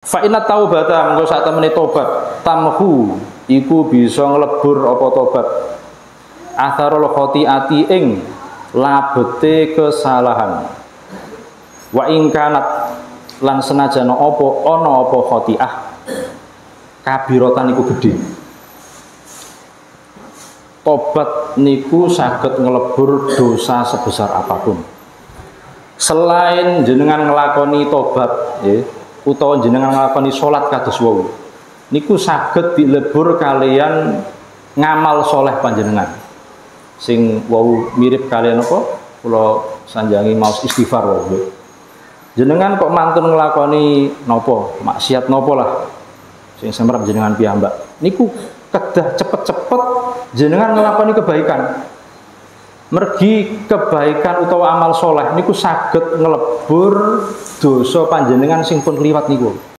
Fa inna taubata mengko sak temene tobat tamhu iku bisa nglebur apa tobat atharul khotiati ing labete kesalahan wa ing kanat lan senajan apa ana apa khotiah kabiratan iku gedhe. Tobat niku saged nglebur dosa sebesar apapun. Selain jenengan nglakoni tobat nggih utawa jenengan nglakoni salat kados wau niku saged dilebur kalian ngamal soleh panjenengan sing wau mirip kalian apa kula sanjangi maos istighfar wau jenengan kok mantun nglakoni napa maksiat napa lah sing semrep jenengan piyambak niku kedah cepet-cepet jenengan nglakoni kebaikan mergi kebaikan utawa amal soleh niku saged nglebur dosa panjenengan sing pun liwat niku.